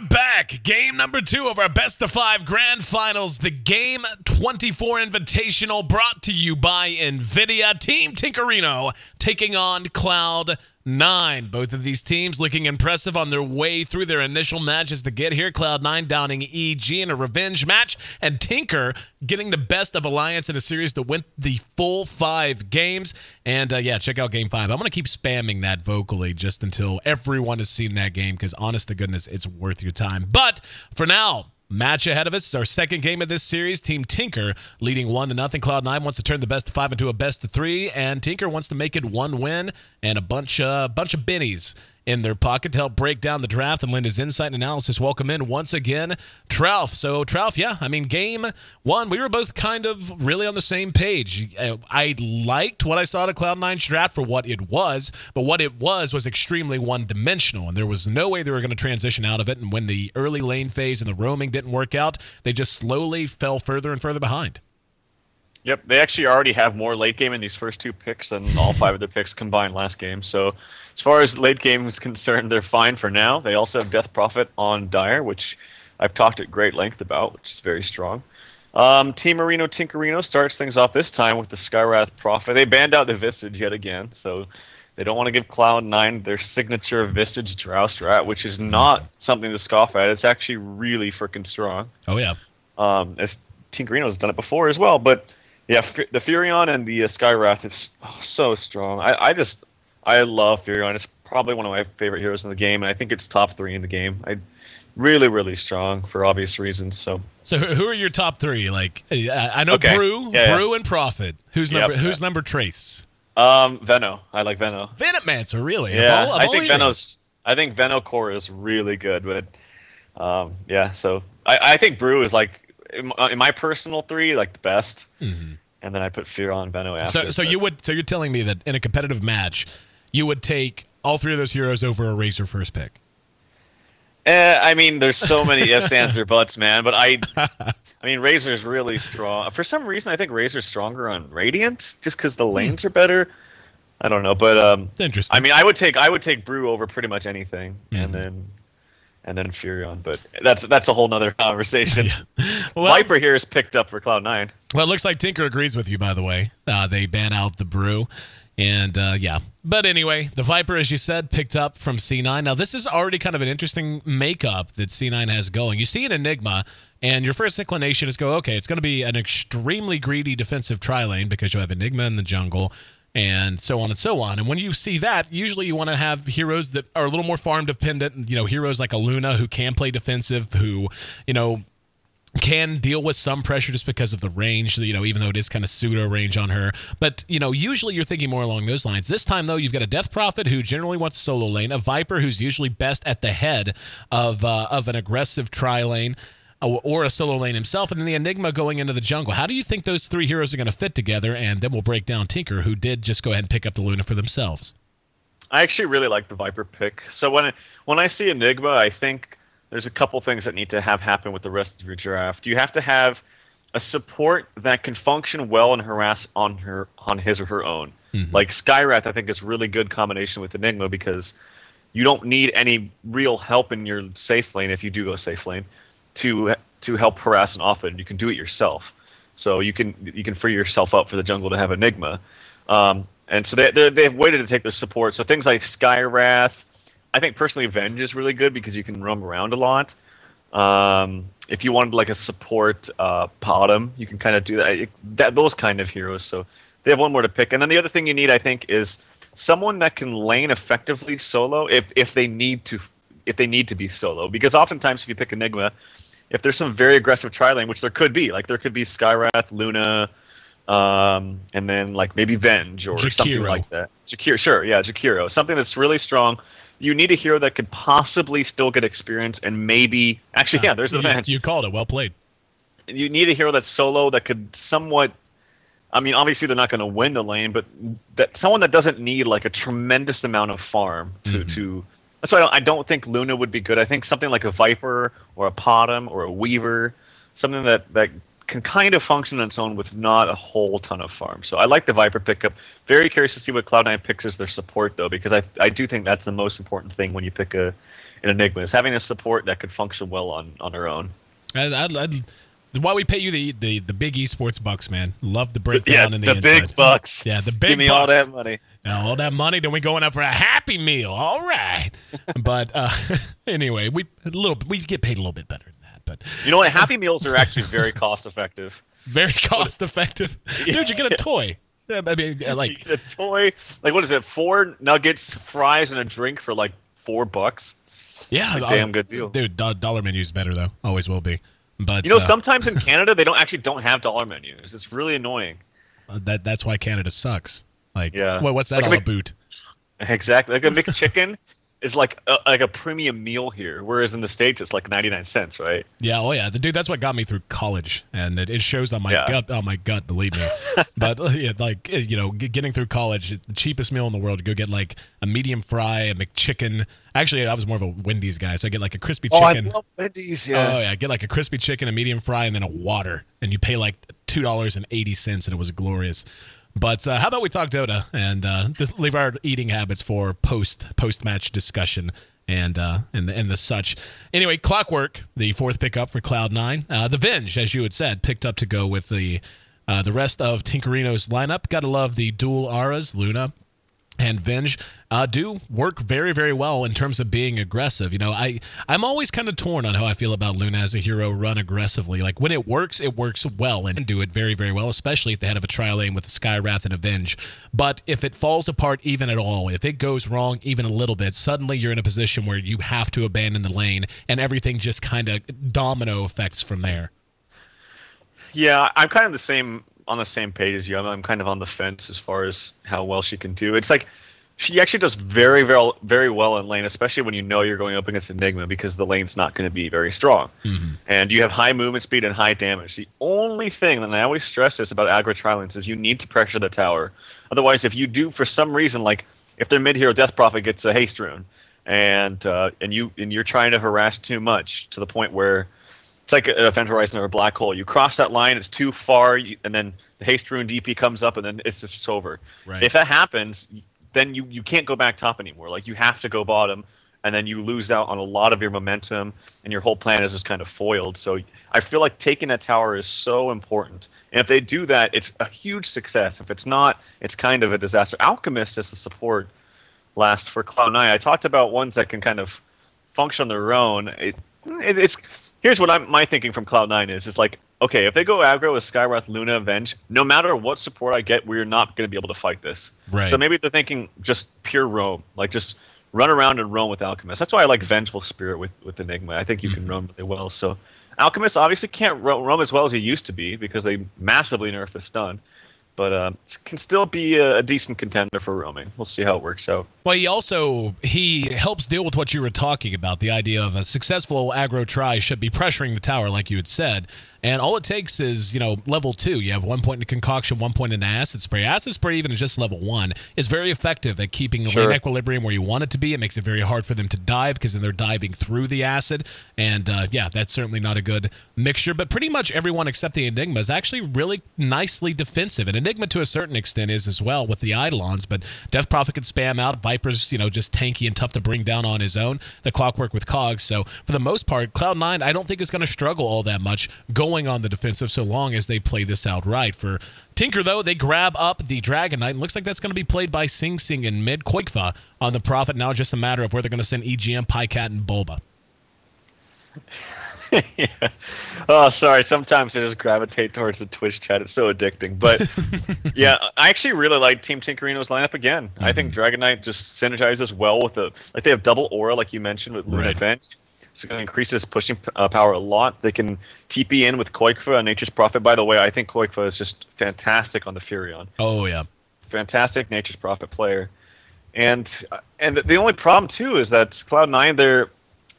are back. Game number 2 of our best of 5 grand finals, the Game24 Invitational, brought to you by NVIDIA. Team Tinkerino taking on Cloud9. Both of these teams looking impressive on their way through their initial matches to get here. Cloud9 downing EG in a revenge match, and Tinker getting the best of Alliance in a series to win the full 5 games. And yeah, check out Game 5. I'm going to keep spamming that vocally just until everyone has seen that game, because honest to goodness, it's worth your time. But for now, match ahead of us is our second game of this series. Team Tinker leading 1-0. Cloud9 wants to turn the best of 5 into a best of 3, and Tinker wants to make it 1 win and a bunch of bennies in their pocket to help break down the draft and lend his insight and analysis. Welcome in once again, Trouf. So Trouf, yeah, I mean, game 1, we were both kind of really on the same page. I liked what I saw at Cloud9's draft for what it was, but what it was extremely one-dimensional, and there was no way they were going to transition out of it. And when the early lane phase and the roaming didn't work out, they just slowly fell further and further behind. Yep, they actually already have more late game in these first 2 picks than all 5 of their picks combined last game. So as far as late game is concerned, they're fine for now. They also have Death Prophet on Dire, which I've talked at great length about, which is very strong. Team Marino Tinkerino starts things off this time with the Skywrath Prophet. They banned out the Visage yet again, so they don't want to give Cloud9 their signature Visage Drow strat, which is not something to scoff at. It's actually really freaking strong. Oh, yeah. As Tinkerino's done it before as well, but yeah, the Furion and the Skywrath is so strong. I love Furion. It's probably one of my favorite heroes in the game, and I think it's top 3 in the game. Really, really strong for obvious reasons. So who are your top 3? Like, I know okay. Brew, Brew, and Prophet. Who's number Trace? Venno. I like Venno. Venomancer, really? Yeah, I think Venno core is really good, but yeah. So I think Brew is like in my personal 3, like the best. Mm-hmm. And then I put Furion and Venno after. So you're telling me that in a competitive match, you would take all 3 of those heroes over a Razor first pick? I mean, there's so many ifs, ands, or buts, man. But I mean, Razor's really strong. For some reason, I think Razor's stronger on Radiant, just because the lanes are better. I don't know, but interesting. I mean, I would take Brew over pretty much anything, and then Furion. But that's a whole nother conversation. Yeah. Well, Viper here is picked up for Cloud9. Well, it looks like Tinker agrees with you, by the way. They ban out the Brew. And, yeah. But anyway, the Viper, as you said, picked up from C9. Now, this is already kind of an interesting makeup that C9 has going. You see an Enigma, and your first inclination is go, okay, it's going to be an extremely greedy defensive tri-lane because you have Enigma in the jungle, and so on and so on. And when you see that, usually you want to have heroes that are a little more farm dependent, you know, heroes like a Luna who can play defensive, who, you know, can deal with some pressure just because of the range, you know, even though it is kind of pseudo range on her. But, you know, usually you're thinking more along those lines. This time, though, you've got a Death Prophet who generally wants a solo lane, a Viper who's usually best at the head of an aggressive tri-lane, or a solo lane himself, and then the Enigma going into the jungle. How do you think those 3 heroes are going to fit together? And then we'll break down Tinker, who did just go ahead and pick up the Luna for themselves. I actually really like the Viper pick. So when I see Enigma, I think there's a couple things that need to have happen with the rest of your draft. You have to have a support that can function well and harass on his or her own. Mm-hmm. Like Skywrath, I think is really good combination with Enigma, because you don't need any real help in your safe lane if you do go safe lane to help harass and off it. You can do it yourself. So you can free yourself up for the jungle to have Enigma. And so they've waited to take their support. So things like Skywrath, I think personally Venge is really good because you can roam around a lot. If you wanted like a support Potom, you can kind of do that. Those kind of heroes. So they have one more to pick. And then the other thing you need, I think, is someone that can lane effectively solo if they need to be solo. Because oftentimes if you pick Enigma, if there's some very aggressive tri-lane, which there could be, like there could be Skywrath, Luna, and then like maybe Venge or Jakiro. Something like that. Jakiro. Something that's really strong. You need a hero that could possibly still get experience and maybe... Actually, yeah, there's the Venge. You called it. Well played. You need a hero that's solo that could somewhat... I mean, obviously they're not going to win the lane, but someone that doesn't need like a tremendous amount of farm to... That's why I don't think Luna would be good. I think something like a Viper or a Potom or a Weaver, something that can kind of function on its own with not a whole ton of farm. So I like the Viper pickup. Very curious to see what Cloud9 picks as their support, though, because I do think that's the most important thing when you pick an Enigma, is having a support that could function well on their own. Why we pay you the big esports bucks, man. Love the breakdown and the inside. Big bucks. Yeah, the big Give me bucks. all that money. Now, all that money, then we going out for a Happy Meal. All right. But anyway, we get paid a little bit better than that. But you know what? Happy Meals are actually very cost effective. Very cost effective. Dude, you get a toy. I mean, like you get a toy. Like, what is it? 4 nuggets, fries, and a drink for like $4. Yeah, that's a damn good deal. Dude, dollar menu is better though. Always will be. But you know, sometimes in Canada they don't have dollar menus. It's really annoying. That's why Canada sucks. Like, yeah. Well, what's that all about? Exactly. Like a McChicken is like a premium meal here, whereas in the States it's like 99 cents, right? Yeah. Oh yeah. Dude, that's what got me through college, and it shows on my gut. On my gut, believe me. But yeah, like, you know, getting through college, the cheapest meal in the world. You go get like a medium fry, a McChicken. Actually, I was more of a Wendy's guy, so I get like a crispy chicken. Oh, I love Wendy's. Yeah. Oh yeah, I get like a crispy chicken, a medium fry, and then a water, and you pay like $2.80, and it was glorious. But how about we talk Dota and just leave our eating habits for post-match discussion and the such. Anyway, Clockwork, the 4th pickup for Cloud9. The Venge, as you had said, picked up to go with the rest of Tinkerino's lineup. Gotta love the dual auras, Luna and Venge do work very, very well in terms of being aggressive. You know, I'm always kind of torn on how I feel about Luna as a hero run aggressively. Like, when it works well and do it very, very well, especially at the head of a trial lane with a Skywrath and a Venge. But if it falls apart even at all, if it goes wrong even a little bit, suddenly you're in a position where you have to abandon the lane and everything just kind of domino effects from there. Yeah, I'm kind of on the same page as you. I'm kind of on the fence as far as how well she can do. It's like she actually does very, very, very well in lane, especially when you know you're going up against Enigma, because the lane's not going to be very strong. And you have high movement speed and high damage. The only thing, and I always stress this about aggro trial lanes, is you need to pressure the tower. Otherwise, if you do, for some reason, like if their mid-hero Death Prophet gets a haste rune, and you're trying to harass too much to the point where it's like an Event Horizon or a black hole. You cross that line, it's too far, and then the haste rune DP comes up, and then it's just over. Right. If that happens, then you can't go back top anymore. Like, you have to go bottom, and then you lose out on a lot of your momentum, and your whole plan is just kind of foiled. So I feel like taking that tower is so important. And if they do that, it's a huge success. If it's not, it's kind of a disaster. Alchemist is the support last for Cloud9. I talked about ones that can kind of function on their own. It's here's what my thinking from Cloud9 is like, okay, if they go aggro with Skywrath, Luna, Avenge, no matter what support I get, we're not going to be able to fight this. Right. So maybe they're thinking just pure roam, like just run around and roam with Alchemist. That's why I like Vengeful Spirit with Enigma. I think you can roam really well. So Alchemist obviously can't roam as well as he used to be because they massively nerfed the stun. But can still be a decent contender for roaming. We'll see how it works out. Well, he helps deal with what you were talking about, the idea of a successful aggro try should be pressuring the tower, like you had said. And all it takes is, level 2. You have 1 point in concoction, 1 point in acid spray. Acid spray, even at just level 1, is very effective at keeping the lane equilibrium where you want it to be. It makes it very hard for them to dive because then they're diving through the acid. And yeah, that's certainly not a good mixture. But pretty much everyone except the Enigma is actually really nicely defensive. And Enigma to a certain extent is as well with the Eidolons. But Death Prophet can spam out. Viper's, just tanky and tough to bring down on his own. The Clockwork with Cogs. So for the most part, Cloud9 I don't think is going to struggle all that much going on the defensive so long as they play this out right. For Tinker, though, they grab up the Dragon Knight, and looks like that's going to be played by Sing Sing in mid. Koikva on the Prophet. Now just a matter of where they're going to send EGM, Pycat, and Bulba. Yeah. Oh, sorry. Sometimes I just gravitate towards the Twitch chat. It's so addicting. But yeah, I actually really like Team Tinkerino's lineup again. I think Dragon Knight just synergizes well with they have double aura, like you mentioned, with Luna Venge. So it's going to increase his pushing power a lot. They can TP in with Koikva and Nature's Prophet. By the way, I think Koikva is just fantastic on the Furion. Oh, yeah. Fantastic Nature's Prophet player. And the only problem, too, is that Cloud9,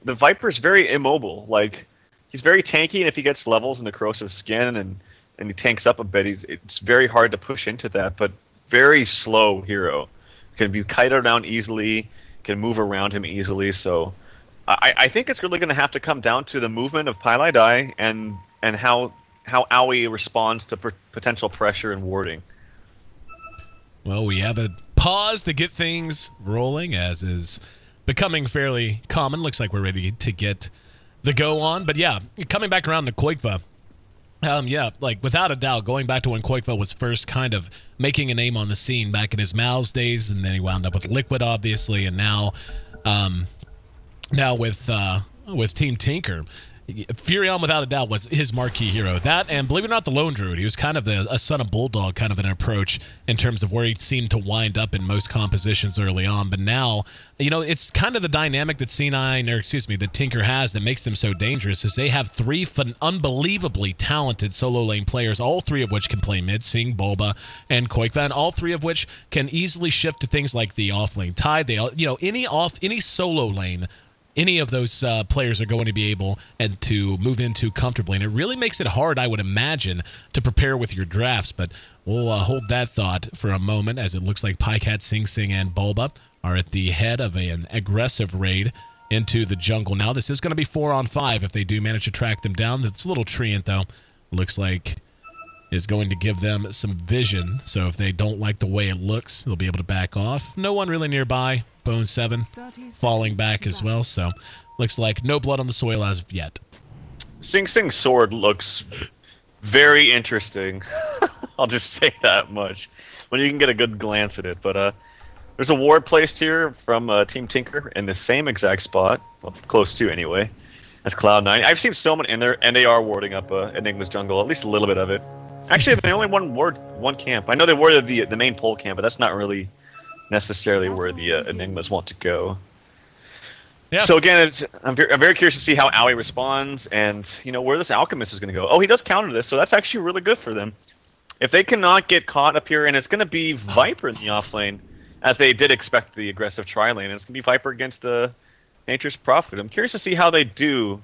the Viper's very immobile. Like, he's very tanky, and if he gets levels in the corrosive skin and he tanks up a bit, it's very hard to push into that, but very slow hero. Can be kited down easily, can move around him easily, so I think it's really going to have to come down to the movement of Pylai and how how Aoi responds to potential pressure and warding. Well, we have a pause to get things rolling, as is becoming fairly common. Looks like we're ready to get the go on. But yeah, coming back around to Koikva. Yeah, like without a doubt, going back to when Koikva was first kind of making a name on the scene back in his Mouse days, and then he wound up with Liquid, obviously, and now with Team Tinker. Furion, without a doubt, was his marquee hero. That, and believe it or not, the Lone Druid. He was kind of a son of Bulldog kind of an approach in terms of where he seemed to wind up in most compositions early on. But now, you know, it's kind of the dynamic that that Tinker has that makes them so dangerous, is they have three unbelievably talented solo lane players, all three of which can play mid, Sing, Bulba, and Koikva, and all three of which can easily shift to things like the off-lane Tide. They, you know, any solo lane, any of those players are going to be able to move into comfortably. And it really makes it hard, I would imagine, to prepare with your drafts. But we'll hold that thought for a moment, as it looks like Pycat, Sing, and Bulba are at the head of an aggressive raid into the jungle. Now, this is going to be 4-on-5 if they do manage to track them down. It's a little treant, though. Looks like is going to give them some vision. So if they don't like the way it looks, they'll be able to back off. No one really nearby. Bone 7 falling back as well, so looks like no blood on the soil as of yet. Sing's sword looks very interesting. I'll just say that much. When you can get a good glance at it. But there's a ward placed here from Team Tinker in the same exact spot, well, close to anyway, as Cloud9. I've seen so many in there, and they are warding up Enigma's jungle, at least a little bit of it. Actually, they only one camp. I know they warded the main pole camp, but that's not really necessarily where the Enigmas want to go. Yeah. So again, I'm very curious to see how Aoi responds, and you know where this Alchemist is going to go. Oh, he does counter this, so that's actually really good for them. If they cannot get caught up here, and it's going to be Viper in the off lane, as they did expect the aggressive tri lane, and it's going to be Viper against Nature's Prophet. I'm curious to see how they do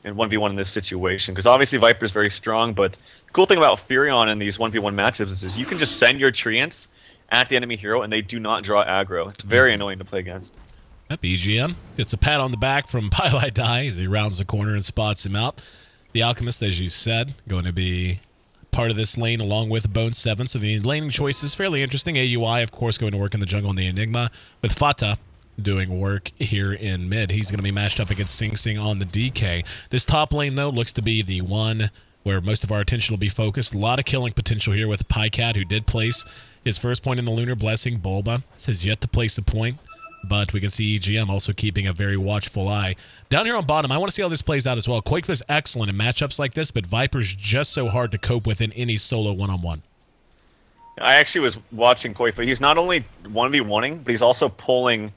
in 1v1 in this situation, because obviously Viper is very strong, but the cool thing about Furion in these 1v1 matchups is you can just send your treants at the enemy hero, and they do not draw aggro. It's very annoying to play against. Yep, EGM gets a pat on the back from Pylai as he rounds the corner and spots him out. The Alchemist, as you said, going to be part of this lane along with Bone 7, so the laning choice is fairly interesting. AUI, of course, going to work in the jungle in the Enigma, with Fata doing work here in mid. He's going to be matched up against Sing on the DK. This top lane, though, looks to be the one where most of our attention will be focused. A lot of killing potential here with Pycat, who did place his first point in the Lunar Blessing. Bulba has yet to place a point, but we can see EGM also keeping a very watchful eye. Down here on bottom, I want to see how this plays out as well. Koikva's excellent in matchups like this, but Viper's just so hard to cope with in any solo one-on-one. I actually was watching Koikva. He's not only 1v1ing, but he's also pulling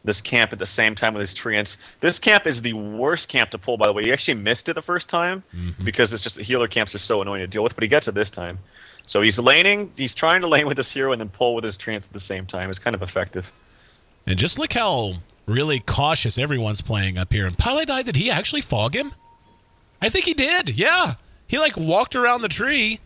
this camp at the same time with his treants. This camp is the worst camp to pull, by the way. He actually missed it the first time because it's just the healer camps are so annoying to deal with, but he gets it this time. So he's laning, he's trying to lane with his hero and then pull with his treants at the same time. It's kind of effective. And just look how really cautious everyone's playing up here. And Pylai, did he actually fog him? I think he did, yeah. He like walked around the tree,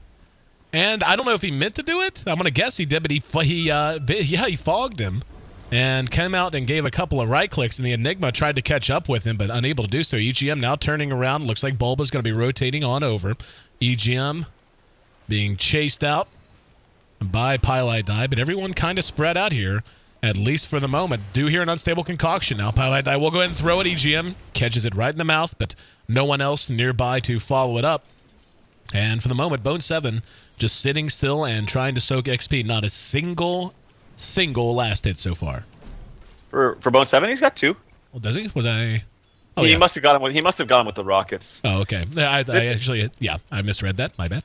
and I don't know if he meant to do it. I'm going to guess he did, but he fogged him. And came out and gave a couple of right clicks, and the Enigma tried to catch up with him, but unable to do so. EGM now turning around. Looks like Bulba's going to be rotating on over. EGM being chased out by Pylai, but everyone kind of spread out here, at least for the moment. Do hear an unstable concoction now. Pylai will go ahead and throw it. EGM catches it right in the mouth, but no one else nearby to follow it up. And for the moment, Bone 7 just sitting still and trying to soak XP. Not a single last hit so far. For Bone 7, he's got 2. Well, does he? Was I? Oh, he yeah. must have got him. He must have got him with the rockets. Oh, okay. I misread that. My bad.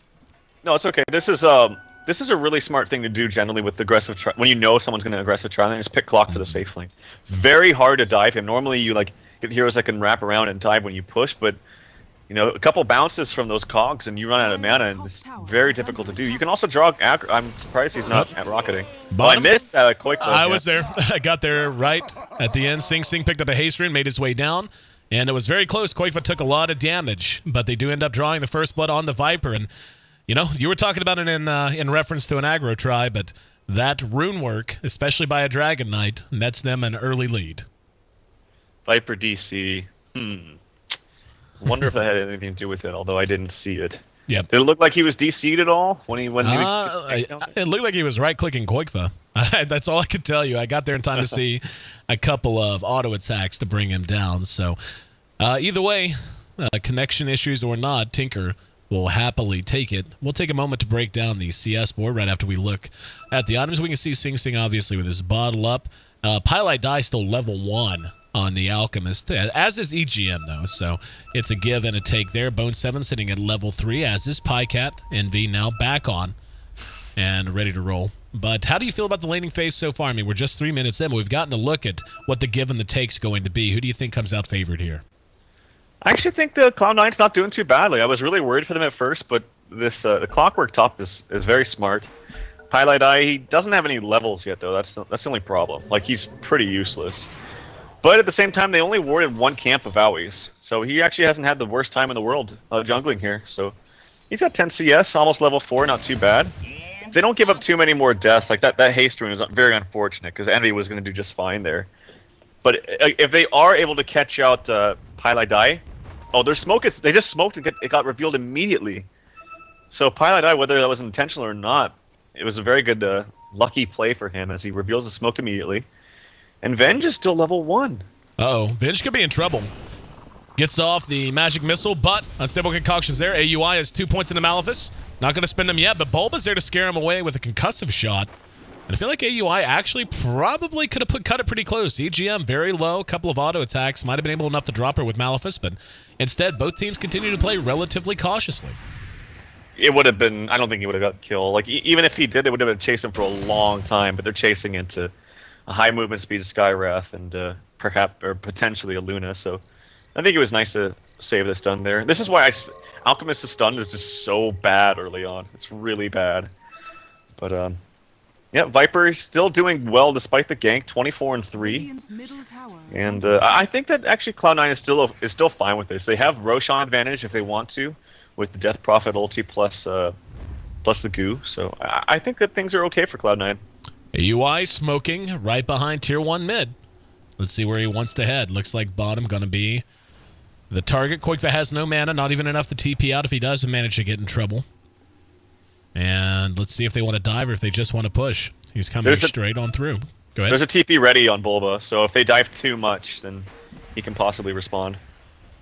No, it's okay. This is a really smart thing to do generally with aggressive when you know someone's going to aggressive try lane. Just pick clock for the safe lane. Very hard to dive him. Normally you like get heroes that can wrap around and dive when you push, but you know, a couple bounces from those cogs and you run out of mana, and it's very difficult to do. You can also draw aggro. I'm surprised he's not at rocketing. Oh, I missed that quick. I was there. I got there right at the end. Sing picked up a haste rune, made his way down, and it was very close. Koikva took a lot of damage, but they do end up drawing the first blood on the Viper. And you know, you were talking about it in reference to an aggro try, but that rune work, especially by a Dragon Knight, nets them an early lead. Viper DC. Wonder if that had anything to do with it, although I didn't see it. Yep. Did it look like he was DC'd at all when he it looked like he was right-clicking Koikfa. That's all I could tell you. I got there in time to see a couple of auto attacks to bring him down. So either way, connection issues or not, Tinker will happily take it. We'll take a moment to break down the CS board right after we look at the items. We can see Sing Sing obviously with his bottle up. Pylite Die still level 1 on the Alchemist, as is EGM though, so it's a give and a take there. Bone 7 sitting at level 3, as is Pycat. NV now back on and ready to roll. But how do you feel about the laning phase so far? I mean, we're just 3 minutes in, but we've gotten a look at what the give and the take's going to be. Who do you think comes out favored here? I actually think the Cloud9's not doing too badly. I was really worried for them at first, but this the Clockwork top is very smart. Pylite Die, he doesn't have any levels yet though. That's the only problem. Like, he's pretty useless. But at the same time, they only warded 1 camp of Owies, so he actually hasn't had the worst time in the world jungling here. So he's got 10 CS, almost level 4, not too bad. They don't give up too many more deaths. Like that haste rune is very unfortunate because Envy was going to do just fine there. But if they are able to catch out Pylite Die, oh, their smoke is, they just smoked and it got revealed immediately. So Pylite Die, whether that was intentional or not, it was a very good lucky play for him as he reveals the smoke immediately. And Venge is still level 1. Uh-oh, Venge could be in trouble. Gets off the magic missile, but unstable concoctions there. AUI has 2 points into Malefice. Not going to spend them yet, but Bulb is there to scare him away with a concussive shot. And I feel like AUI actually probably could have cut it pretty close. EGM very low, couple of auto attacks. Might have been able enough to drop her with Malefice, but instead both teams continue to play relatively cautiously. It would have been, I don't think he would have got killed. Like, even if he did, they would have been chasing him for a long time, but they're chasing into a high movement speed Skywrath and perhaps or potentially a Luna. So I think it was nice to save the stun there. This is why Alchemist's stun is just so bad early on. It's really bad. But yeah, Viper is still doing well despite the gank, 24-3. And I think that actually Cloud9 is still fine with this. They have Roshan advantage if they want to, with the Death Prophet ulti plus the goo. So I think that things are okay for Cloud9. UI smoking right behind tier 1 mid. Let's see where he wants to head. Looks like bottom gonna be the target. Koikva has no mana, not even enough to TP out. If he does, manage to get in trouble. And let's see if they want to dive or if they just want to push. He's coming straight on through. Go ahead. There's a TP ready on Bulba, so if they dive too much, then he can possibly respond.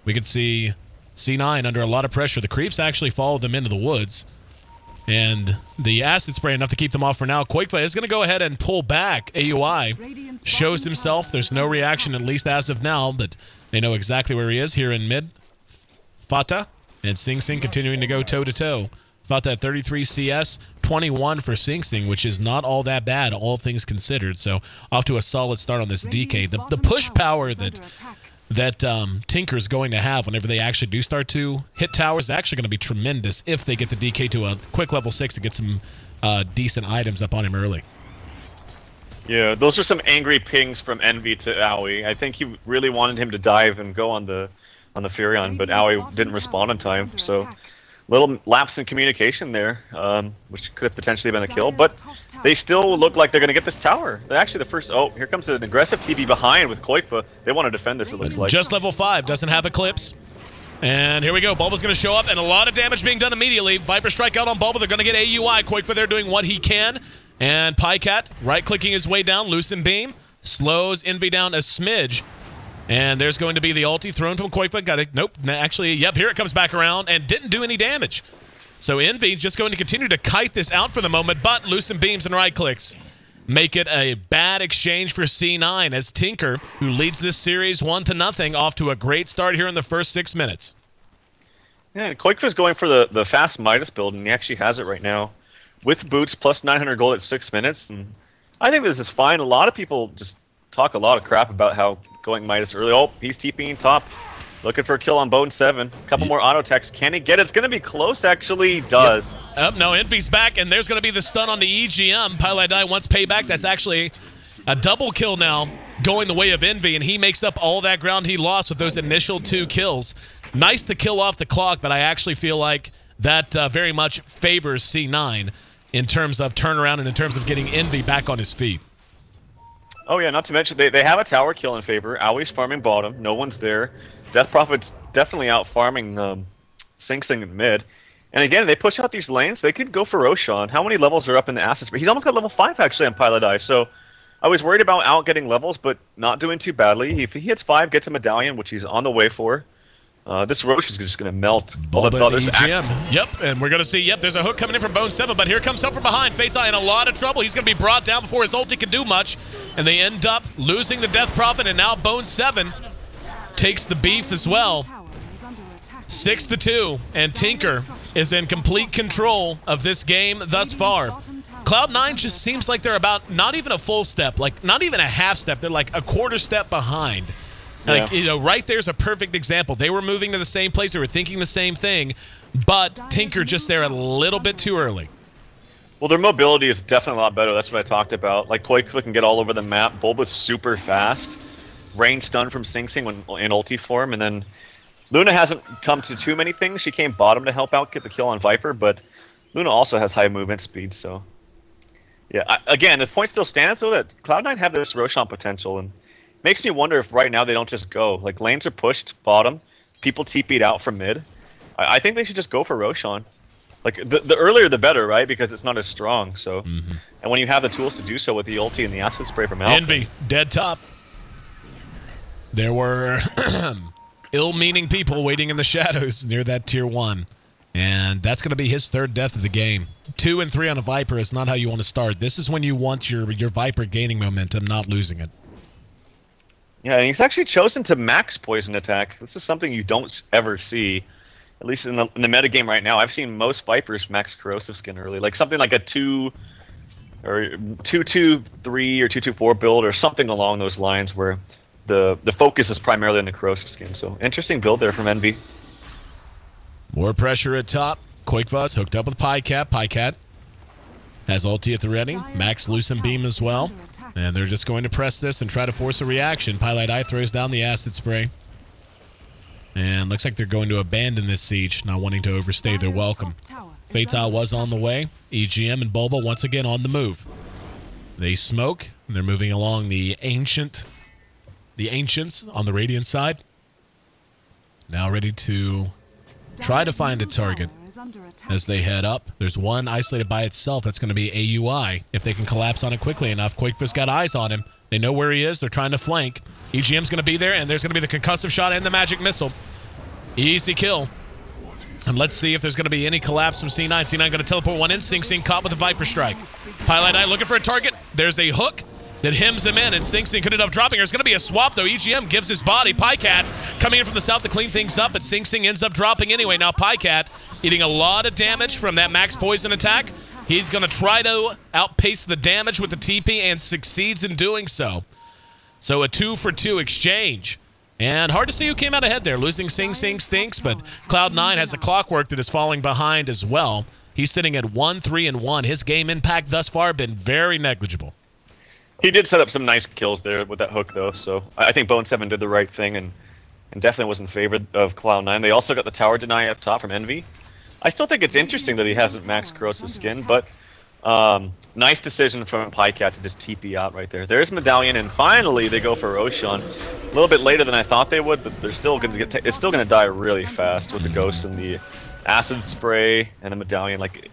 We could see C9 under a lot of pressure. The creeps actually followed them into the woods. And the acid spray enough to keep them off for now. Koikva is going to go ahead and pull back. AUI shows himself. There's no reaction, at least as of now, but they know exactly where he is here in mid. Fata and Sing Sing continuing to go toe-to-toe. Fata at 33 CS, 21 for Sing Sing, which is not all that bad, all things considered. So off to a solid start on this DK. The push power that Tinker's going to have whenever they actually do start to hit towers is actually going to be tremendous if they get the DK to a quick level 6 and get some decent items up on him early. Yeah, those are some angry pings from Envy to Owie. I think he really wanted him to dive and go on the Furion, but Owie didn't respond in time, so little lapse in communication there, which could have potentially been a kill, but they still look like they're going to get this tower. They're actually the first... Oh, here comes an aggressive TV behind with Koikva. They want to defend this, it looks like. Just level 5, doesn't have Eclipse. And here we go. Bulba's going to show up, and a lot of damage being done immediately. Viper strike out on Bulba. They're going to get AUI. Koikva there doing what he can. And Pycat right-clicking his way down. Lucent Beam slows Envy down a smidge. And there's going to be the ulti thrown from Koikva. Got it. Nope. Actually, yep, here it comes back around and didn't do any damage. So Envy just going to continue to kite this out for the moment, but Lucent Beams and right clicks make it a bad exchange for C9 as Tinker, who leads this series 1-0, off to a great start here in the first 6 minutes. Yeah, Koikva's going for the fast Midas build, and he actually has it right now. With boots plus 900 gold at 6 minutes, and I think this is fine. A lot of people just talk a lot of crap about how going Midas early. Oh, he's TPing top. Looking for a kill on Bone 7. Couple more auto attacks. Can he get it? It's going to be close, actually. He does. Yep. No, Envy's back, and there's going to be the stun on the EGM. Pylite Die wants payback. That's actually a double kill now going the way of Envy, and he makes up all that ground he lost with those initial 2 kills. Nice to kill off the clock, but I actually feel like that very much favors C9 in terms of turnaround and in terms of getting Envy back on his feet. Oh yeah, not to mention they have a tower kill in favor. Owie's farming bottom. No one's there. Death Prophet's definitely out farming Sing Sing in mid. And again, they push out these lanes, they could go for Roshan. How many levels are up in the assets? He's almost got level 5 actually on Pilot Eye, so I was worried about out getting levels, but not doing too badly. If he hits 5, gets a medallion, which he's on the way for. This Roche is just going to melt. EGM. Yep, and we're going to see, yep, there's a hook coming in from Bone7, but here comes help from behind. Fate's Eye in a lot of trouble. He's going to be brought down before his ulti can do much, and they end up losing the Death Prophet, and now Bone7 takes the beef as well. 6-2, and Tinker is in complete control of this game thus far. Cloud9 just seems like they're about not even a full step, like not even a half step. They're like a quarter step behind. Like, you know, right there's a perfect example. They were moving to the same place. They were thinking the same thing, but Tinker just there a little bit too early. Well, their mobility is definitely a lot better. That's what I talked about. Like, Koikfa can get all over the map. Bulba's super fast. Rain stun from Sing Sing when in ulti form, and then Luna hasn't come to too many things. She came bottom to help out get the kill on Viper, but Luna also has high movement speed, so... Yeah, again, the point still stands, though, that Cloud9 have this Roshan potential, and makes me wonder if right now they don't just go. Like, lanes are pushed bottom, people TP'd out from mid. I think they should just go for Roshan. Like, the earlier the better, right? Because it's not as strong, so... And when you have the tools to do so with the ulti and the acid spray from Alpha... Envy, dead top. There were ill-meaning people waiting in the shadows near that tier 1. And that's going to be his third death of the game. 2 and 3 on a Viper is not how you want to start. This is when you want your Viper gaining momentum, not losing it. Yeah, and he's actually chosen to max poison attack. This is something you don't ever see, at least in the metagame right now. I've seen most Vipers max corrosive skin early, like something like a 2 or 2-2-3 or 2-2-4 build or something along those lines where the focus is primarily on the corrosive skin. So interesting build there from Envy. More pressure at top. Quakevaz hooked up with Pycat. Pycat has ulti at the ready. Max Lucent Beam as well. And they're just going to press this and try to force a reaction. Pilot Eye throws down the acid spray. And looks like they're going to abandon this siege, not wanting to overstay their welcome. Fatal was on the way. EGM and Bulba once again on the move. They smoke, and they're moving along the Ancients on the Radiant side. Now ready to try to find a target as they head up. There's one isolated by itself. That's going to be AUI. If they can collapse on it quickly enough, Quakeface got eyes on him. They know where he is. They're trying to flank. EGM's going to be there, and there's going to be the concussive shot and the magic missile. Easy kill. And let's see if there's going to be any collapse from C9. C9 going to teleport one in. Sing Sing caught with the Viper Strike. Pilot Eye looking for a target. There's a hook that hems him in, and Sing Sing could end up dropping. There's going to be a swap, though. EGM gives his body. Pycat coming in from the south to clean things up, but Sing Sing ends up dropping anyway. Now Pycat eating a lot of damage from that max poison attack. He's going to try to outpace the damage with the TP and succeeds in doing so. So a 2-for-2 exchange. And hard to see who came out ahead there. Losing Sing Sing stinks, but Cloud9 has a clockwork that is falling behind as well. He's sitting at 1-3-1. His game impact thus far been very negligible. He did set up some nice kills there with that hook, though, so I think Bone7 did the right thing and definitely was in favor of Cloud9. They also got the tower deny up top from Envy. I still think it's interesting that he hasn't maxed corrosive skin, but nice decision from Pycat to just TP out right there. There's Medallion, and finally they go for Roshan. A little bit later than I thought they would, but they're still going to get. It's still going to die really fast with the ghost and the acid spray and the Medallion. Like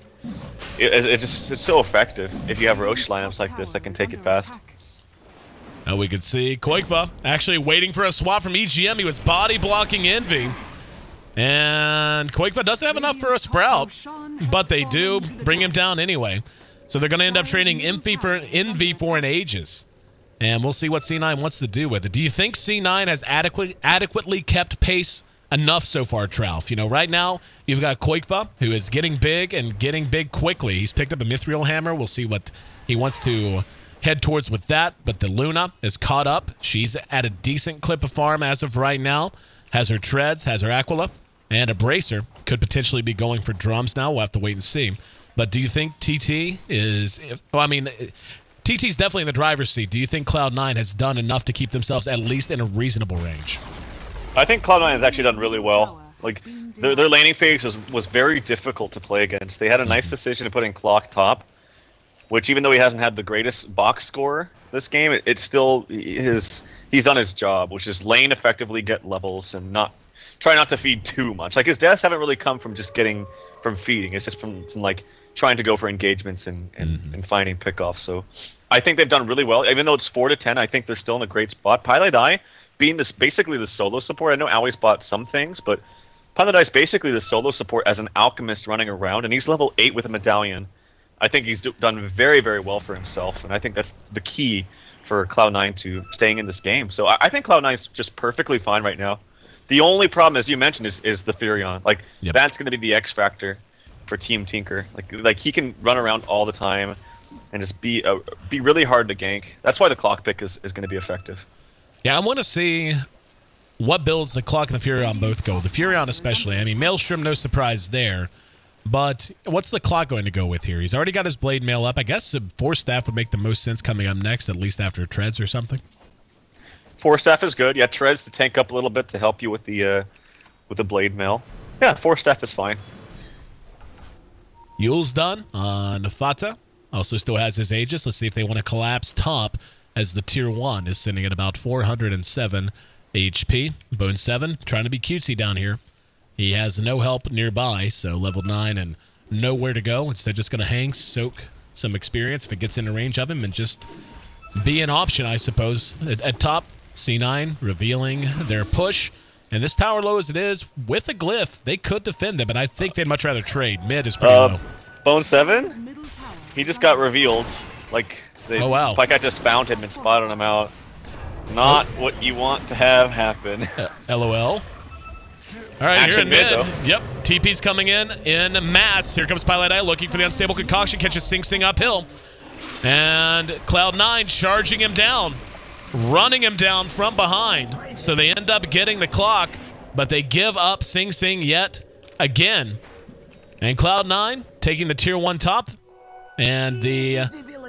it's so effective if you have Roche lineups like this that can take it fast. Now we can see Koikva actually waiting for a swap from EGM. He was body blocking Envy. And Koikva doesn't have enough for a Sprout, but they do bring him down anyway. So they're going to end up trading Envy for an Aegis. And we'll see what C9 wants to do with it. Do you think C9 has adequately kept pace enough so far, Trouf? You know, right now, you've got Koikva, who is getting big and getting big quickly. He's picked up a Mithril Hammer. We'll see what he wants to head towards with that. But the Luna is caught up. She's at a decent clip of farm as of right now. Has her Treads, has her Aquila, and a Bracer. Could potentially be going for drums now. We'll have to wait and see. But do you think TT is... Well, I mean... TT's definitely in the driver's seat. Do you think Cloud9 has done enough to keep themselves at least in a reasonable range? I think Cloud9 has actually done really well. Like, their laning phase was very difficult to play against. They had a nice decision to put in Clock top, which even though he hasn't had the greatest box score this game, it's still he's done his job, which is lane effectively, get levels, and try not to feed too much. Like, his deaths haven't really come from just getting from feeding. It's just from like trying to go for engagements and finding pickoffs. So I think they've done really well. Even though it's 4-10, I think they're still in a great spot. Pilot Eye being this basically the solo support. I know Owie's bought some things, but Pilot Eye is basically the solo support as an alchemist running around, and he's level 8 with a medallion. I think he's done very, very well for himself, and I think that's the key for Cloud9 to staying in this game. So I think Cloud9's just perfectly fine right now. The only problem, as you mentioned, is the Furion. Like, that's going to be the X factor for Team Tinker. Like he can run around all the time and just be really hard to gank. That's why the clock pick is going to be effective. Yeah, I want to see what builds the clock and the Furion both go. The Furion especially. I mean, Maelstrom, no surprise there. But what's the clock going to go with here? He's already got his blade mail up. I guess Force Staff would make the most sense coming up next, at least after Treads or something. Force Staff is good. Yeah, Treads to tank up a little bit to help you with the blade mail. Yeah, Force Staff is fine. Yule's done on Fata. Also still has his Aegis. Let's see if they want to collapse top as the Tier 1 is sitting at about 407 HP. Bone 7 trying to be cutesy down here. He has no help nearby, so level 9 and nowhere to go. Instead, just going to hang, soak some experience if it gets into range of him, and just be an option, I suppose. At top, C9 revealing their push. And this tower low as it is, with a glyph, they could defend it, but I think they'd much rather trade. Mid is pretty low. Bone 7? He just got revealed. Like, oh, wow. It's like I just found him and spotted him out. Not what you want to have happen. LOL. All right, here in mid. Yep, TP's coming in mass. Here comes Pilot Eye looking for the unstable concoction. Catches Sing Sing uphill. And Cloud9 charging him down. Running him down from behind. So they end up getting the clock, but they give up Sing Sing yet again. And Cloud9 taking the Tier 1 top and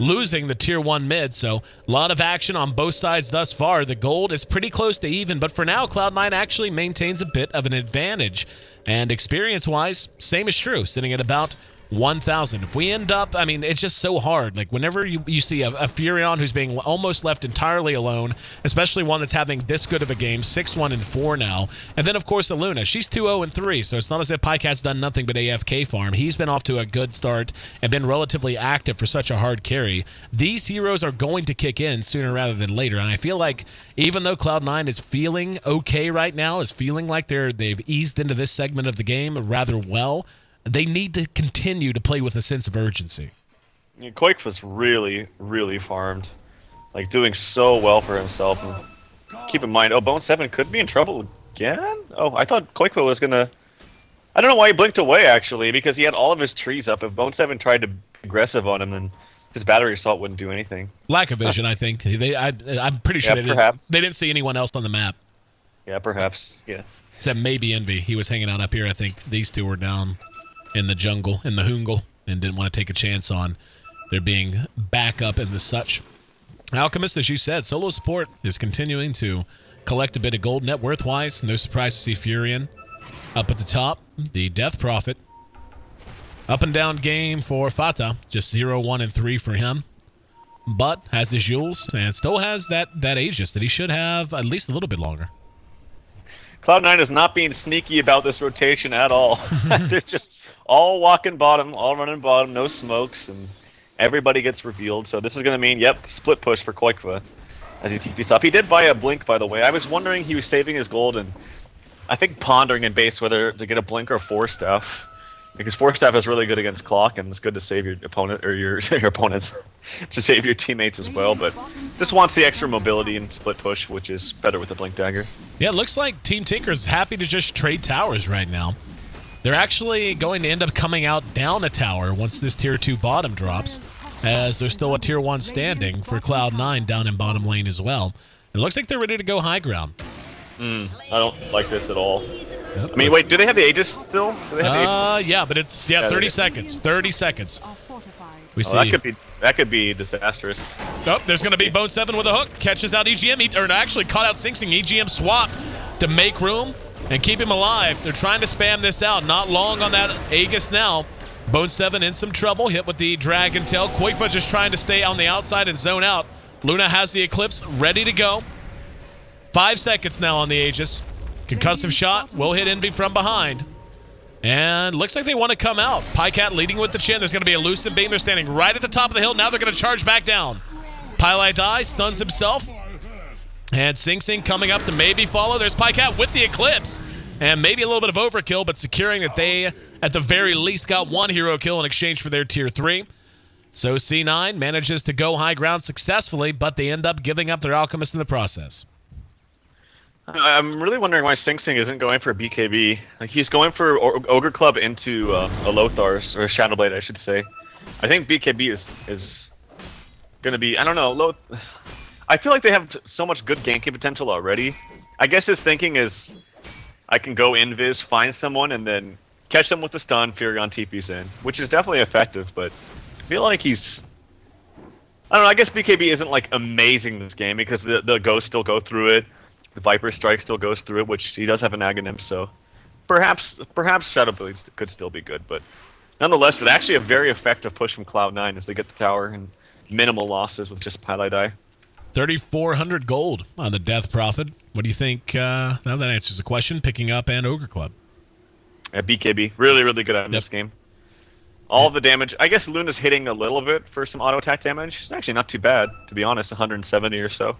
losing the Tier 1 mid. So a lot of action on both sides thus far. The gold is pretty close to even, but for now, Cloud9 actually maintains a bit of an advantage. And experience-wise, same is true, sitting at about 1,000. If we end up, I mean, it's just so hard. Like, whenever you see a Furion who's being almost left entirely alone, especially one that's having this good of a game, 6-1-4 now. And then, of course, Aluna. She's 2-0-3, so it's not as if Pycat's done nothing but AFK farm. He's been off to a good start and been relatively active for such a hard carry. These heroes are going to kick in sooner rather than later, and I feel like even though Cloud9 is feeling okay right now, is feeling like they've eased into this segment of the game rather well, they need to continue to play with a sense of urgency. Yeah, Quake was really, really farmed. Like, doing so well for himself. And keep in mind, Bone 7 could be in trouble again? Oh, I thought Quake was gonna... I don't know why he blinked away, actually, because he had all of his trees up. If Bone 7 tried to be aggressive on him, then his battery assault wouldn't do anything. Lack of vision, I think. I'm pretty sure they didn't see anyone else on the map. Yeah, perhaps. Yeah. Except maybe Envy. He was hanging out up here. I think these two were down in the jungle, in the jungle, and didn't want to take a chance on there being backup and the such. Alchemist, as you said, solo support is continuing to collect a bit of gold net worth-wise. No surprise to see Furion up at the top. The Death Prophet. Up and down game for Fata. Just 0-1-3 for him. But has his Jules and still has that Aegis that he should have at least a little bit longer. Cloud9 is not being sneaky about this rotation at all. They're just all walking bottom, all running bottom, no smokes, and everybody gets revealed. So this is going to mean, yep, split push for Koikva as he TPs up. He did buy a blink, by the way. I was wondering, he was saving his gold and I think pondering in base whether to get a blink or Force Staff. Because Force Staff is really good against clock, and it's good to save your opponent, or your opponents, to save your teammates as well, but just wants the extra mobility and split push, which is better with the Blink Dagger. Yeah, it looks like Team Tinker's happy to just trade towers right now. They're actually going to end up coming out down a tower once this Tier 2 bottom drops, as there's still a Tier 1 standing for Cloud9 down in bottom lane as well. It looks like they're ready to go high ground. I don't like this at all. Yep, I mean, wait, do they have the Aegis still? Do they have the Aegis? Yeah, but it's 30 seconds. 30 seconds. We see. That could be disastrous. Oh, there's going to be Bone 7 with a hook. Catches out EGM. Or actually caught out Sing Sing. EGM swapped to make room and keep him alive. They're trying to spam this out. Not long on that Aegis now. Bone 7 in some trouble. Hit with the Dragon Tail. Koikva just trying to stay on the outside and zone out. Luna has the Eclipse ready to go. 5 seconds now on the Aegis. Concussive shot will hit Envy from behind. And looks like they want to come out. Pycat leading with the chin. There's going to be a elusive beam. They're standing right at the top of the hill. Now they're going to charge back down. Pylai Die stuns himself. And Sing Sing coming up to maybe follow. There's Pycat with the Eclipse. And maybe a little bit of overkill, but securing that they, at the very least, got one hero kill in exchange for their tier 3. So C9 manages to go high ground successfully, but they end up giving up their Alchemist in the process. I'm really wondering why Sing Sing isn't going for a BKB. Like, he's going for Ogre Club into a Lothar's, or a Shadowblade, I should say. I think BKB is going to be, I don't know, I feel like they have so much good ganking potential already. I guess his thinking is, I can go invis, find someone, and then catch them with the stun, Furion TP's in, which is definitely effective, but I feel like he's... I don't know, I guess BKB isn't, like, amazing this game, because the Ghosts still go through it. The Viper Strike still goes through it, which he does have an Aghanim, so perhaps Shadowblades could still be good, but nonetheless, it's actually a very effective push from Cloud9 as they get the tower and minimal losses with just Pylai Die. 3,400 gold on the Death Prophet. What do you think? Now that answers the question. Picking up and Ogre Club. Yeah, BKB. Really, really good at this game. All the damage. I guess Luna's hitting a little bit for some auto attack damage. It's actually not too bad, to be honest, 170 or so.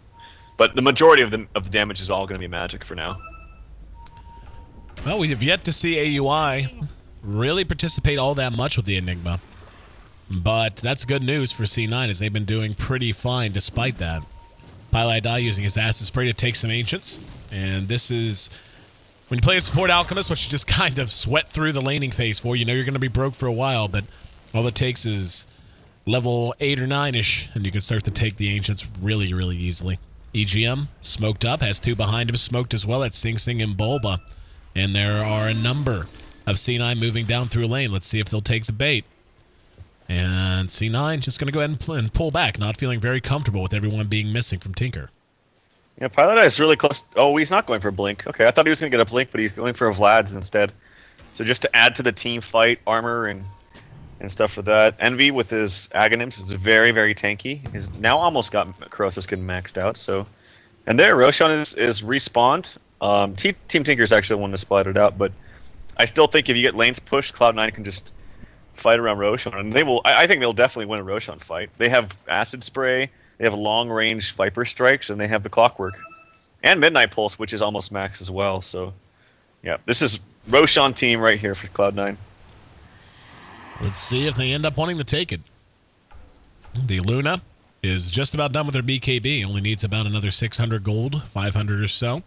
But the majority of the damage is all going to be magic for now. Well, we have yet to see AUI really participate all that much with the Enigma. But that's good news for C9 as they've been doing pretty fine despite that. Pylai Die using his Acid Spray to take some Ancients. And this is... when you play a support Alchemist, which you just kind of sweat through the laning phase for, you know you're going to be broke for a while, but all it takes is level 8 or 9-ish, and you can start to take the Ancients really, really easily. EGM, smoked up, has 2 behind him, smoked as well at Sing Sing and Bulba. And there are a number of C9 moving down through lane. Let's see if they'll take the bait. And C9 just going to go ahead and pull back, not feeling very comfortable with everyone being missing from Tinker. Yeah, Pylai Die is really close. Oh, he's not going for Blink. Okay, I thought he was going to get a Blink, but he's going for a Vlad's instead. So just to add to the team fight, armor and stuff for that. Envy with his Aghanims is very, very tanky. He's now almost got Corrosive Skin maxed out. So, and there, Roshan is respawned. Team Tinker's actually the one to splat it out, but I still think if you get lanes pushed, Cloud9 can just fight around Roshan, and they will. I think they'll definitely win a Roshan fight. They have Acid Spray, they have long-range Viper Strikes, and they have the Clockwork and Midnight Pulse, which is almost max as well. So, yeah, this is Roshan team right here for Cloud9. Let's see if they end up wanting to take it. The Luna is just about done with her BKB. Only needs about another 600 gold, 500 or so.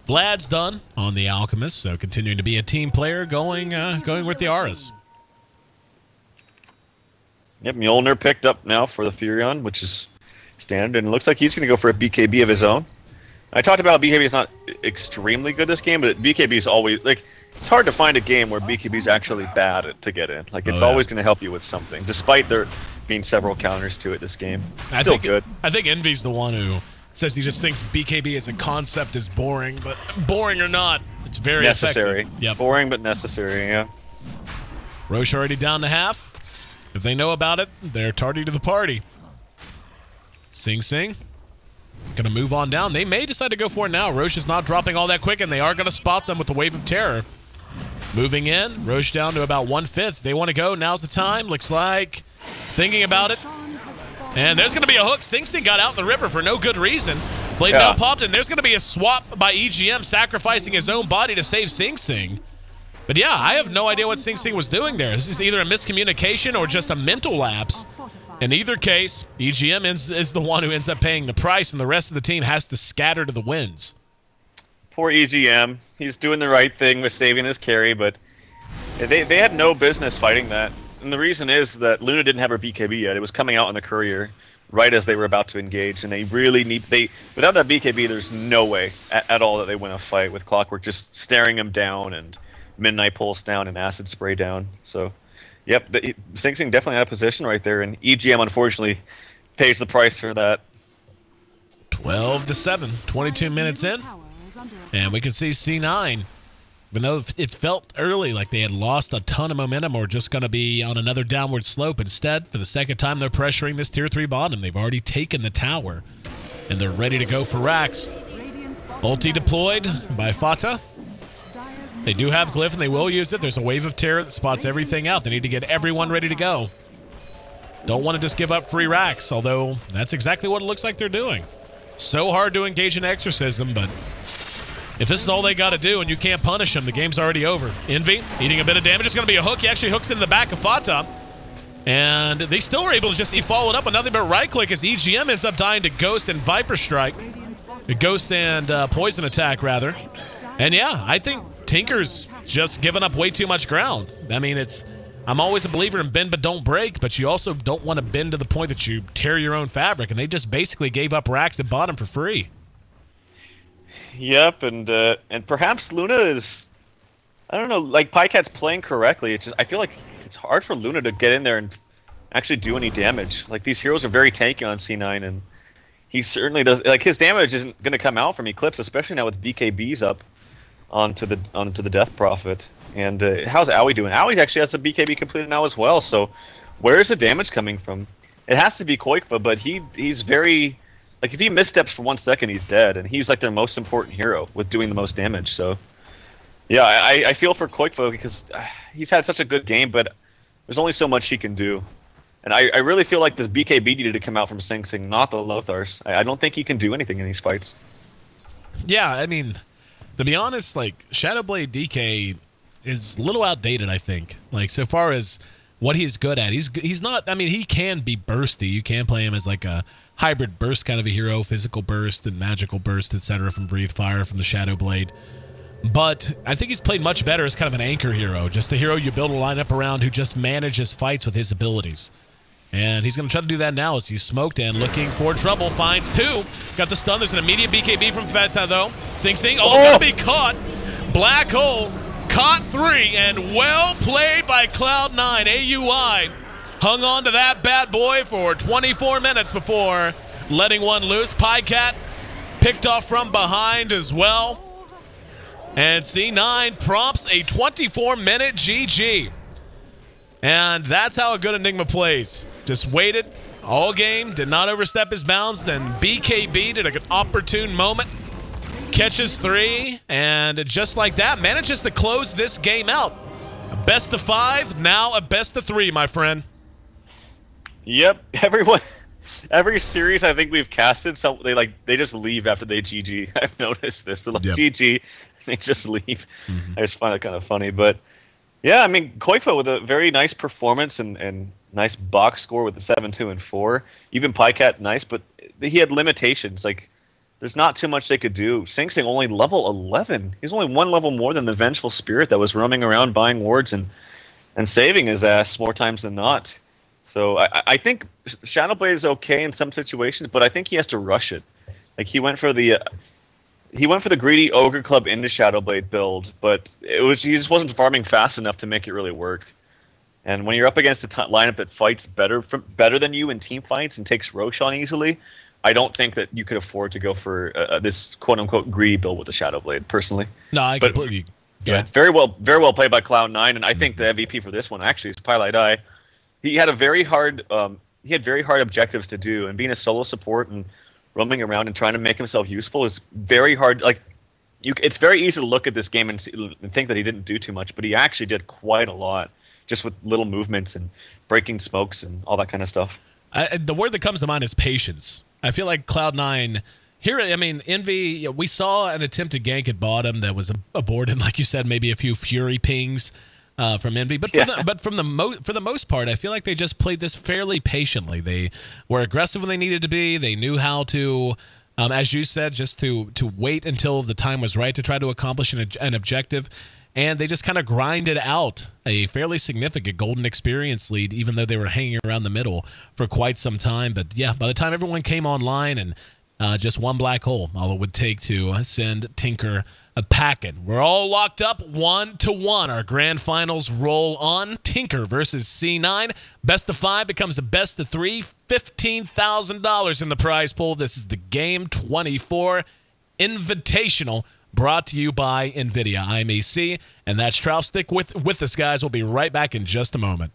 Vlad's done on the Alchemist, so continuing to be a team player, going with the Auras. Yep, Mjolnir picked up now for the Furion, which is standard, and it looks like he's going to go for a BKB of his own. I talked about BKB is not extremely good this game, but BKB is always, like, it's hard to find a game where BKB is actually bad to get in. Like, it's always going to help you with something, despite there being several counters to it this game. Still good. I think Envy's the one who says he just thinks BKB as a concept is boring, but boring or not, it's very necessary. effective. Yep. Boring but necessary, yeah. Roche already down to half. If they know about it, they're tardy to the party. Sing Sing gonna move on down. They may decide to go for it now. Roche is not dropping all that quick, and they are gonna spot them with the Wave of Terror. Moving in, Roche down to about 1/5. They want to go. Now's the time. Looks like thinking about it. And there's gonna be a hook. Sing Sing got out in the river for no good reason. Blade now popped, and there's gonna be a swap by EGM, sacrificing his own body to save Sing Sing. But yeah, I have no idea what Sing Sing was doing there. This is either a miscommunication or just a mental lapse. In either case, EGM is the one who ends up paying the price, and the rest of the team has to scatter to the winds. Poor EGM. He's doing the right thing with saving his carry, but they had no business fighting that. And the reason is that Luna didn't have her BKB yet. It was coming out on the courier right as they were about to engage, and they really need... without that BKB, there's no way at all that they win a fight with Clockwork just staring him down and Midnight Pulse down and Acid Spray down. So, yep, Sing Sing definitely out of position right there, and EGM unfortunately pays the price for that. 12-7, 22 minutes in, and we can see C9, even though it's felt early like they had lost a ton of momentum or just going to be on another downward slope. Instead, for the second time, they're pressuring this Tier 3 bottom. They've already taken the tower, and they're ready to go for racks. Ulti deployed by Fata. They do have Glyph, and they will use it. There's a wave of terror that spots everything out. They need to get everyone ready to go. Don't want to just give up free racks, although that's exactly what it looks like they're doing. So hard to engage in Exorcism, but if this is all they got to do and you can't punish them, the game's already over. Envy, eating a bit of damage. It's going to be a hook. He actually hooks into the back of Fata. And they still were able to just follow it up with nothing but right-click as EGM ends up dying to Ghost and Viper Strike. Ghost and Poison Attack, rather. And yeah, I think Tinker's just given up way too much ground. I mean, I'm always a believer in bend but don't break, but you also don't want to bend to the point that you tear your own fabric, and they just basically gave up racks at bottom for free. Yep, and perhaps Luna is, I don't know, like Pycat's playing correctly. It's just, I feel like it's hard for Luna to get in there and actually do any damage. Like, these heroes are very tanky on C9, and he certainly does, like, his damage isn't going to come out from Eclipse, especially now with BKBs up onto the Death Prophet. And how's Owie doing? Owie actually has the BKB completed now as well, so where is the damage coming from? It has to be Koikva, but he's very, like, if he missteps for 1 second, he's dead, and he's like their most important hero with doing the most damage. So yeah, I feel for Koikva because he's had such a good game, but there's only so much he can do. And I really feel like the BKB needed to come out from Sing Sing, not the Lothars. I don't think he can do anything in these fights. Yeah, I mean, to be honest, like, Shadowblade DK is a little outdated, I think. Like, so far as what he's good at, he's not, I mean, he can be bursty. You can play him as like a hybrid burst kind of a hero, physical burst and magical burst, etc. from Breathe Fire, from the Shadowblade. But I think he's played much better as kind of an anchor hero, just the hero you build a lineup around who just manages fights with his abilities. And he's going to try to do that now as he's smoked and looking for trouble. Finds two. Got the stun. There's an immediate BKB from Feta, though. Sing Sing. Oh, gonna be caught. Black Hole. Caught three. And well played by Cloud9. AUI hung on to that bad boy for 24 minutes before letting one loose. Pycat picked off from behind as well. And C9 prompts a 24-minute GG. And that's how a good Enigma plays. Just waited all game, did not overstep his bounds, then BKB'd at an opportune moment. Catches three, and just like that, manages to close this game out. A best of 5, now a best of 3, my friend. Yep, every series I think we've casted, so they just leave after they GG. I've noticed this. They're like, yep. GG, they just leave. I just find it kind of funny, but yeah, I mean, Koikva with a very nice performance and nice box score with the 7, 2, and 4. Even Pycat, nice, but he had limitations. Like, there's not too much they could do. Sing Sing only level 11. He's only 1 level more than the Vengeful Spirit that was roaming around buying wards and saving his ass more times than not. So I think Shadowblade is okay in some situations, but I think he has to rush it. Like, he went for the greedy Ogre Club into Shadowblade build, but he just wasn't farming fast enough to make it really work. And when you're up against a lineup that fights better than you in team fights and takes Roshan easily, I don't think that you could afford to go for this quote-unquote greedy build with the Shadowblade, personally. No, I completely... Yeah, very well played by Cloud9, and I think the MVP for this one actually is Pylite Eye. He had very hard objectives to do, and being a solo support and roaming around and trying to make himself useful is very hard. Like, it's very easy to look at this game and think that he didn't do too much, but he actually did quite a lot, just with little movements and breaking smokes and all that kind of stuff. The word that comes to mind is patience. I feel like Cloud9 here. I mean, Envy. We saw an attempt to gank at bottom that was aborted. Like you said, maybe a few Fury pings from Envy, but for the most part, I feel like they just played this fairly patiently. They were aggressive when they needed to be. They knew how to, as you said, just to wait until the time was right to try to accomplish an objective, and they just kind of grinded out a fairly significant golden experience lead, even though they were hanging around the middle for quite some time. But yeah, by the time everyone came online and just one black hole, all it would take to send Tinker a packing. We're all locked up 1-1. Our grand finals roll on. Tinker versus C9. Best of 5 becomes a best of 3. $15,000 in the prize pool. This is the Game24 Invitational, brought to you by NVIDIA. I'm AC, and that's Trout. Stick with us, guys. We'll be right back in just a moment.